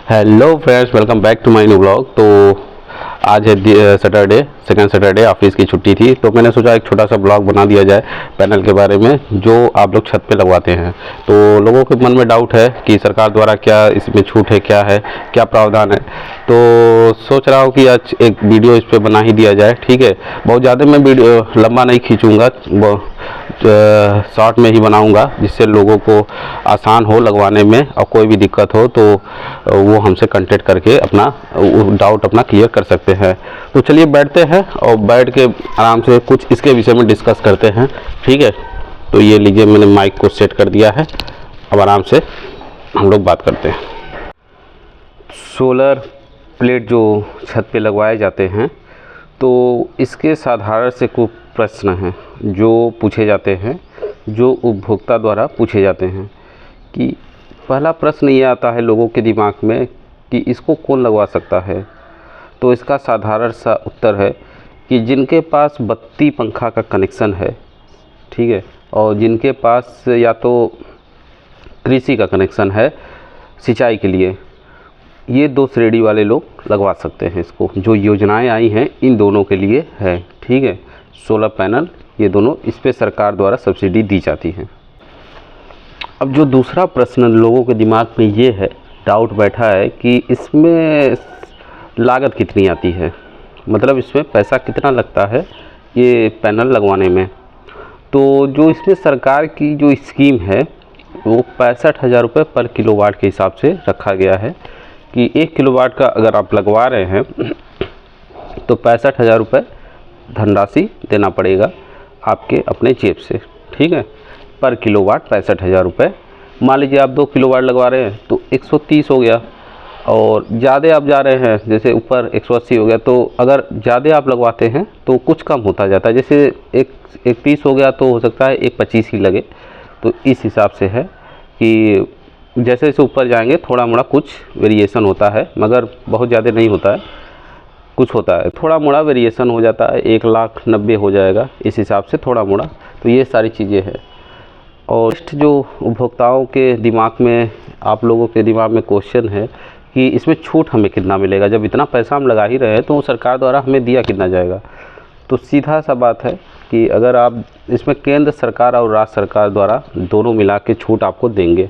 Hello friends, welcome back to my new blog. तो आज है सैटरडे, सेकंड सैटरडे, ऑफिस की छुट्टी थी तो मैंने सोचा एक छोटा सा ब्लॉग बना दिया जाए पैनल के बारे में जो आप लोग छत पे लगवाते हैं। तो लोगों के मन में डाउट है कि सरकार द्वारा क्या इसमें छूट है, क्या प्रावधान है। तो सोच रहा हूँ कि आज एक वीडियो इस पर बना ही दिया जाए। ठीक है, बहुत ज़्यादा मैं वीडियो लंबा नहीं खींचूँगा, शॉर्ट में ही बनाऊंगा जिससे लोगों को आसान हो लगवाने में, और कोई भी दिक्कत हो तो वो हमसे कांटेक्ट करके अपना डाउट अपना क्लियर कर सकते हैं। तो चलिए बैठते हैं और बैठ के आराम से कुछ इसके विषय में डिस्कस करते हैं। ठीक है, तो ये लीजिए, मैंने माइक को सेट कर दिया है। अब आराम से हम लोग बात करते हैं। सोलर प्लेट जो छत पे लगवाए जाते हैं तो इसके साधारण से कुछ प्रश्न हैं जो पूछे जाते हैं, जो उपभोक्ता द्वारा पूछे जाते हैं। कि पहला प्रश्न ये आता है लोगों के दिमाग में कि इसको कौन लगवा सकता है। तो इसका साधारण सा उत्तर है कि जिनके पास बत्ती पंखा का कनेक्शन है, ठीक है, और जिनके पास या तो कृषि का कनेक्शन है सिंचाई के लिए, ये दो श्रेणी वाले लोग लगवा सकते हैं इसको। जो योजनाएं आई हैं इन दोनों के लिए है। ठीक है, सोलर पैनल, ये दोनों इस पे सरकार द्वारा सब्सिडी दी जाती है। अब जो दूसरा प्रश्न लोगों के दिमाग में ये है, डाउट बैठा है कि इसमें लागत कितनी आती है, मतलब इसमें पैसा कितना लगता है ये पैनल लगवाने में। तो जो इसमें सरकार की जो स्कीम है वो 65,000 रुपये पर किलोवाट के हिसाब से रखा गया है कि 1 किलोवाट का अगर आप लगवा रहे हैं तो 65,000 रुपये धनराशि देना पड़ेगा आपके अपने जेब से। ठीक है, पर किलोवाट 65,000 रुपये। मान लीजिए आप 2 किलोवाट लगवा रहे हैं तो 130 हो गया, और ज़्यादा आप जा रहे हैं जैसे ऊपर 180 हो गया। तो अगर ज़्यादा आप लगवाते हैं तो कुछ कम होता जाता है, जैसे 130 हो गया तो हो सकता है 125 ही लगे। तो इस हिसाब से है कि जैसे जैसे ऊपर जाएंगे थोड़ा मोड़ा कुछ वेरिएशन होता है, मगर बहुत ज़्यादा नहीं होता है, कुछ होता है, थोड़ा मोड़ा वेरिएशन हो जाता है। 1,90,000 हो जाएगा इस हिसाब से, थोड़ा मोड़ा। तो ये सारी चीज़ें हैं। और जो उपभोक्ताओं के दिमाग में, आप लोगों के दिमाग में क्वेश्चन है कि इसमें छूट हमें कितना मिलेगा, जब इतना पैसा हम लगा ही रहे हैं तो सरकार द्वारा हमें दिया कितना जाएगा। तो सीधा सा बात है कि अगर आप इसमें केंद्र सरकार और राज्य सरकार द्वारा दोनों मिला के छूट आपको देंगे।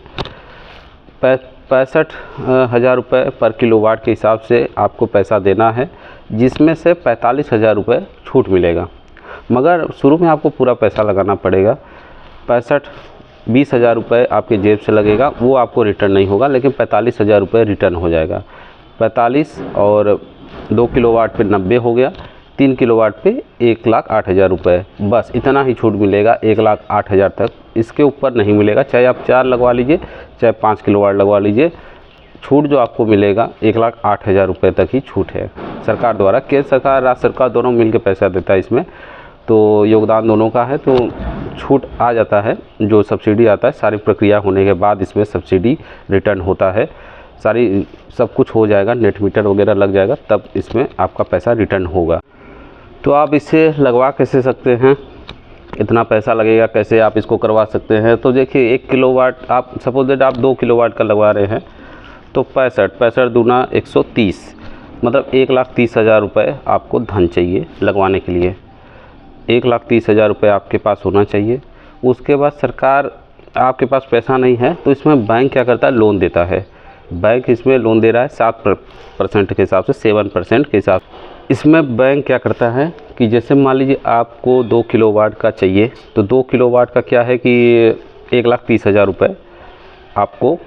65,000 रुपये पर किलोवाट के हिसाब से आपको पैसा देना है, जिसमें से 45,000 रुपये छूट मिलेगा। मगर शुरू में आपको पूरा पैसा लगाना पड़ेगा। 20,000 रुपये आपके जेब से लगेगा, वो आपको रिटर्न नहीं होगा, लेकिन 45,000 रुपये रिटर्न हो जाएगा। 45 और 2 किलोवाट पे 90 हो गया, 3 किलोवाट पे 1,08,000 रुपये। बस इतना ही छूट मिलेगा 1,08,000 तक, इसके ऊपर नहीं मिलेगा। चाहे आप 4 लगवा लीजिए, चाहे 5 किलोवाट लगवा लीजिए, छूट जो आपको मिलेगा 1,08,000 रुपये तक ही छूट है सरकार द्वारा। केंद्र सरकार राज्य सरकार दोनों मिलकर पैसा देता है इसमें, तो योगदान दोनों का है, तो छूट आ जाता है। जो सब्सिडी आता है सारी प्रक्रिया होने के बाद इसमें सब्सिडी रिटर्न होता है। सब कुछ हो जाएगा, नेट मीटर वगैरह लग जाएगा, तब इसमें आपका पैसा रिटर्न होगा। तो आप इसे लगवा कैसे सकते हैं, इतना पैसा लगेगा, कैसे आप इसको करवा सकते हैं। तो देखिए 1 किलोवाट, आप सपोज दैट आप 2 किलोवाट का लगवा रहे हैं तो 65 दूना 130, मतलब 1,30,000 रुपये आपको धन चाहिए लगवाने के लिए। 1,30,000 रुपये आपके पास होना चाहिए। उसके बाद सरकार, आपके पास पैसा नहीं है तो इसमें बैंक क्या करता है, लोन देता है। बैंक इसमें लोन दे रहा है 7% के हिसाब से, 7% के हिसाब से। इसमें बैंक क्या करता है कि जैसे मान लीजिए आपको 2 किलोवाट का चाहिए, तो 2 किलोवाट का क्या है कि 1,30,000 रुपये आपको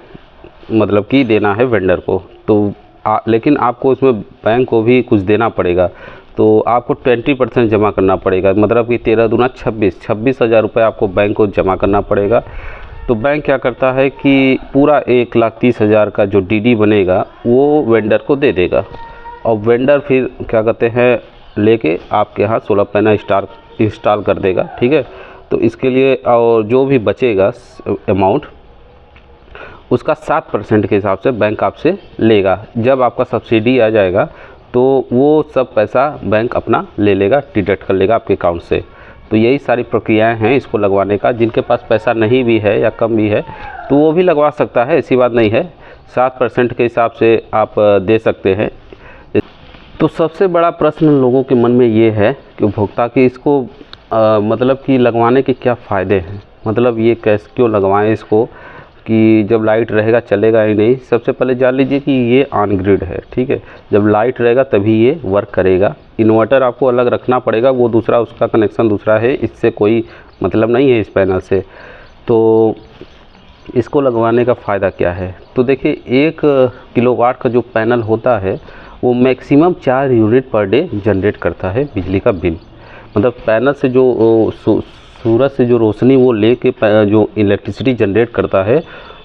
मतलब कि देना है वेंडर को। तो लेकिन आपको इसमें बैंक को भी कुछ देना पड़ेगा, तो आपको 20% जमा करना पड़ेगा, मतलब कि 13 दूना 26,000 रुपये आपको बैंक को जमा करना पड़ेगा। तो बैंक क्या करता है कि पूरा 1,30,000 का जो डीडी बनेगा वो वेंडर को दे देगा, और वेंडर फिर क्या कहते हैं लेके आपके यहाँ सोलर पैनल इंस्टॉल कर देगा। ठीक है, तो इसके लिए और जो भी बचेगा अमाउंट, उसका 7% के हिसाब से बैंक आपसे लेगा। जब आपका सब्सिडी आ जाएगा तो वो सब पैसा बैंक अपना ले लेगा, डिडक्ट कर लेगा आपके अकाउंट से। तो यही सारी प्रक्रियाएं हैं इसको लगवाने का। जिनके पास पैसा नहीं भी है या कम भी है तो वो भी लगवा सकता है, ऐसी बात नहीं है। 7% के हिसाब से आप दे सकते हैं। तो सबसे बड़ा प्रश्न लोगों के मन में ये है कि उपभोक्ता कि इसको मतलब कि लगवाने के क्या फ़ायदे हैं, मतलब ये कैसे क्यों लगवाएं इसको, कि जब लाइट रहेगा चलेगा ही नहीं। सबसे पहले जान लीजिए कि ये ऑन ग्रिड है, ठीक है। जब लाइट रहेगा तभी ये वर्क करेगा। इन्वर्टर आपको अलग रखना पड़ेगा, वो दूसरा, उसका कनेक्शन दूसरा है, इससे कोई मतलब नहीं है इस पैनल से। तो इसको लगवाने का फ़ायदा क्या है, तो देखिए 1 किलोवाट का जो पैनल होता है वो maximum 4 unit per day generate करता है बिजली का बिल। मतलब पैनल से जो सूरज से जो रोशनी वो लेके जो इलेक्ट्रिसिटी जनरेट करता है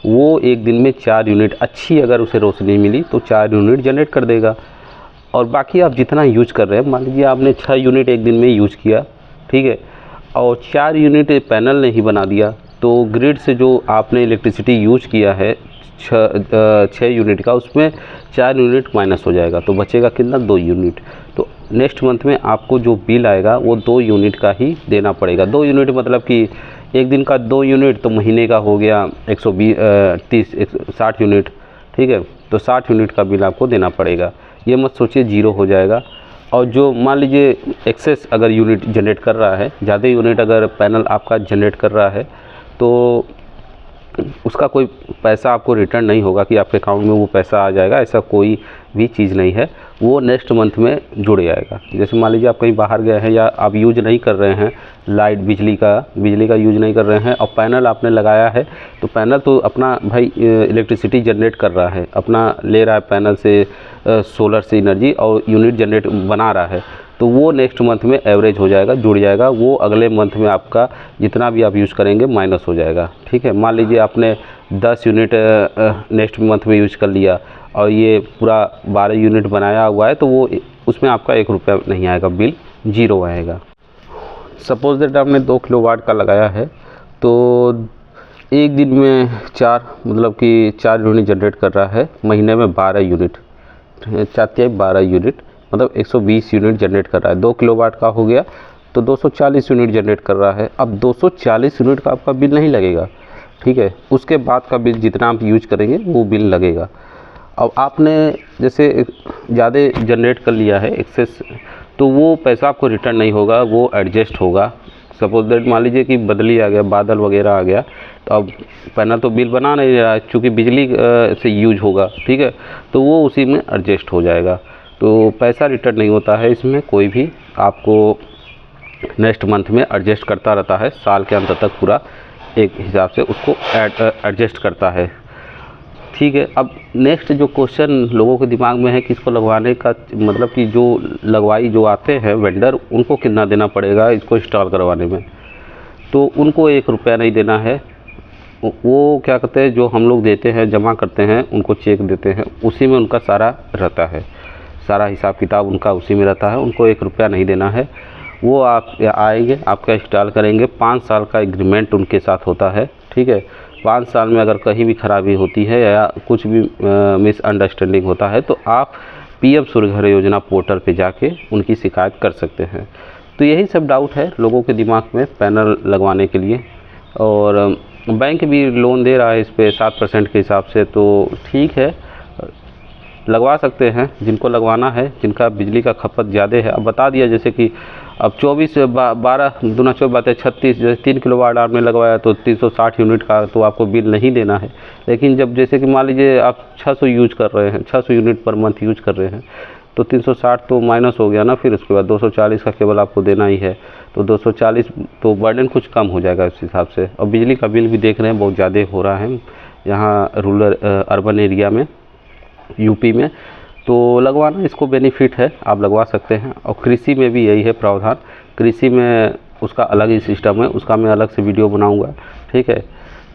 वो एक दिन में 4 यूनिट, अच्छी अगर उसे रोशनी मिली तो 4 यूनिट जनरेट कर देगा। और बाकी आप जितना यूज कर रहे हैं, मान लीजिए आपने 6 यूनिट एक दिन में यूज किया, ठीक है, और 4 यूनिट पैनल ने ही बना दिया, तो ग्रिड से जो आपने इलेक्ट्रिसिटी यूज किया है 6 यूनिट का, उसमें 4 यूनिट माइनस हो जाएगा, तो बचेगा कितना, 2 यूनिट। तो नेक्स्ट मंथ में आपको जो बिल आएगा वो 2 यूनिट का ही देना पड़ेगा। 2 यूनिट मतलब कि एक दिन का 2 यूनिट तो महीने का हो गया 60 यूनिट, ठीक है। तो 60 यूनिट का बिल आपको देना पड़ेगा। ये मत सोचिए ज़ीरो हो जाएगा। और जो मान लीजिए एक्सेस अगर यूनिट जनरेट कर रहा है, ज़्यादा यूनिट अगर पैनल आपका जनरेट कर रहा है, तो उसका कोई पैसा आपको रिटर्न नहीं होगा कि आपके अकाउंट में वो पैसा आ जाएगा, ऐसा कोई भी चीज़ नहीं है। वो नेक्स्ट मंथ में जुड़ जाएगा। जैसे मान लीजिए आप कहीं बाहर गए हैं या आप यूज नहीं कर रहे हैं लाइट, बिजली का यूज नहीं कर रहे हैं और पैनल आपने लगाया है, तो पैनल तो अपना भाई इलेक्ट्रिसिटी जनरेट कर रहा है, अपना ले रहा है पैनल से सोलर से एनर्जी और यूनिट जनरेट बना रहा है, तो वो नेक्स्ट मंथ में एवरेज हो जाएगा, जुड़ जाएगा। वो अगले मंथ में आपका जितना भी आप यूज़ करेंगे माइनस हो जाएगा, ठीक है। मान लीजिए आपने 10 यूनिट नेक्स्ट मंथ में यूज़ कर लिया और ये पूरा 12 यूनिट बनाया हुआ है, तो वो उसमें आपका 1 रुपया नहीं आएगा, बिल ज़ीरो आएगा। सपोज दैट आपने 2 किलोवाट का लगाया है, तो एक दिन में 4 मतलब कि 4 यूनिट जनरेट कर रहा है, महीने में 12 यूनिट, 12 यूनिट मतलब 120 यूनिट जनरेट कर रहा है। 2 किलोवाट का हो गया तो 240 यूनिट जनरेट कर रहा है। अब 240 यूनिट का आपका बिल नहीं लगेगा, ठीक है। उसके बाद का बिल जितना आप यूज करेंगे वो बिल लगेगा। अब आपने जैसे ज़्यादा जनरेट कर लिया है एक्सेस, तो वो पैसा आपको रिटर्न नहीं होगा, वो एडजस्ट होगा। सपोज दैट मान लीजिए कि बदली आ गया, बादल वगैरह आ गया, तो अब पैनल तो बिल बना नहीं रहा है चूँकि बिजली से यूज होगा, ठीक है, तो वो उसी में एडजस्ट हो जाएगा। तो पैसा रिटर्न नहीं होता है इसमें कोई भी, आपको नेक्स्ट मंथ में एडजस्ट करता रहता है, साल के अंत तक पूरा एक हिसाब से उसको एडजस्ट करता है, ठीक है। अब नेक्स्ट जो क्वेश्चन लोगों के दिमाग में है कि इसको लगवाने का मतलब कि जो लगवाई जो आते हैं वेंडर, उनको कितना देना पड़ेगा इसको इंस्टॉल करवाने में, तो उनको 1 रुपया नहीं देना है। वो क्या कहते हैं, जो हम लोग देते हैं, जमा करते हैं, उनको चेक देते हैं, उसी में उनका सारा रहता है, सारा हिसाब किताब उनका उसी में रहता है, उनको 1 रुपया नहीं देना है। वो आप आएंगे, आपका इंस्टॉल करेंगे, 5 साल का एग्रीमेंट उनके साथ होता है, ठीक है। 5 साल में अगर कहीं भी खराबी होती है या कुछ भी मिसअंडरस्टैंडिंग होता है, तो आप पीएम सूर्य घर योजना पोर्टल पे जाके उनकी शिकायत कर सकते हैं। तो यही सब डाउट है लोगों के दिमाग में पैनल लगवाने के लिए। और बैंक भी लोन दे रहा है इस पर 7% के हिसाब से, तो ठीक है, लगवा सकते हैं जिनको लगवाना है, जिनका बिजली का खपत ज़्यादा है। अब बता दिया जैसे कि अब 12 दूना 24 बातें 36, जैसे 3 किलोवाट आपने लगवाया तो 360 यूनिट का तो आपको बिल नहीं देना है। लेकिन जब जैसे कि मान लीजिए आप 600 यूज कर रहे हैं, 600 यूनिट पर मंथ यूज कर रहे हैं, तो 360 तो माइनस हो गया ना, फिर उसके बाद 240 का केवल आपको देना ही है, तो 240 तो बर्डन कुछ कम हो जाएगा इस हिसाब से। और बिजली का बिल भी देख रहे हैं बहुत ज़्यादा हो रहा है यहाँ रूरल अर्बन एरिया में, यूपी में, तो लगवाना इसको बेनिफिट है, आप लगवा सकते हैं। और कृषि में भी यही है प्रावधान, कृषि में उसका अलग ही सिस्टम है, उसका मैं अलग से वीडियो बनाऊंगा, ठीक है।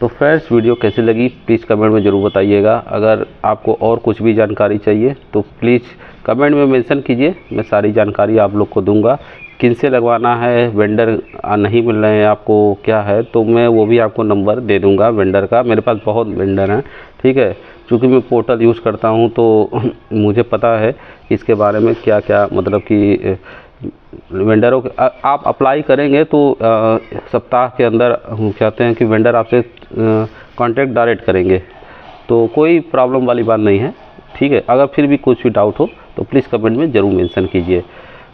तो फ्रेंड्स, वीडियो कैसी लगी प्लीज़ कमेंट में ज़रूर बताइएगा। अगर आपको और कुछ भी जानकारी चाहिए तो प्लीज़ कमेंट में मेंशन कीजिए, मैं सारी जानकारी आप लोग को दूंगा। किन से लगवाना है, वेंडर नहीं मिल रहे हैं आपको, क्या है, तो मैं वो भी आपको नंबर दे दूंगा वेंडर का। मेरे पास बहुत वेंडर हैं, ठीक है, क्योंकि मैं पोर्टल यूज़ करता हूं तो मुझे पता है इसके बारे में क्या क्या, मतलब कि वेंडरों के आप अप्लाई करेंगे तो सप्ताह के अंदर कहते हैं कि वेंडर आपसे कांटेक्ट डायरेक्ट करेंगे, तो कोई प्रॉब्लम वाली बात नहीं है, ठीक है। अगर फिर भी कुछ भी डाउट हो तो प्लीज़ कमेंट में ज़रूर मेंशन कीजिए।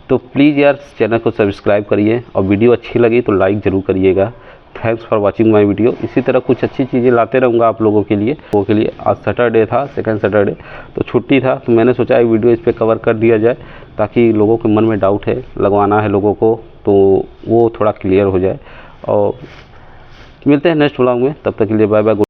तो प्लीज़ यार चैनल को सब्सक्राइब करिए और वीडियो अच्छी लगी तो लाइक ज़रूर करिएगा। Thanks for watching my video. इसी तरह कुछ अच्छी चीज़ें लाते रहूँगा आप लोगों के लिए। आज सैटरडे था, सेकंड सैटरडे, तो छुट्टी था, तो मैंने सोचा एक वीडियो इस पर कवर कर दिया जाए ताकि लोगों के मन में डाउट है, लगवाना है लोगों को, तो वो थोड़ा क्लियर हो जाए। और मिलते हैं नेक्स्ट व्लॉग में, तब तक के लिए बाय बाय।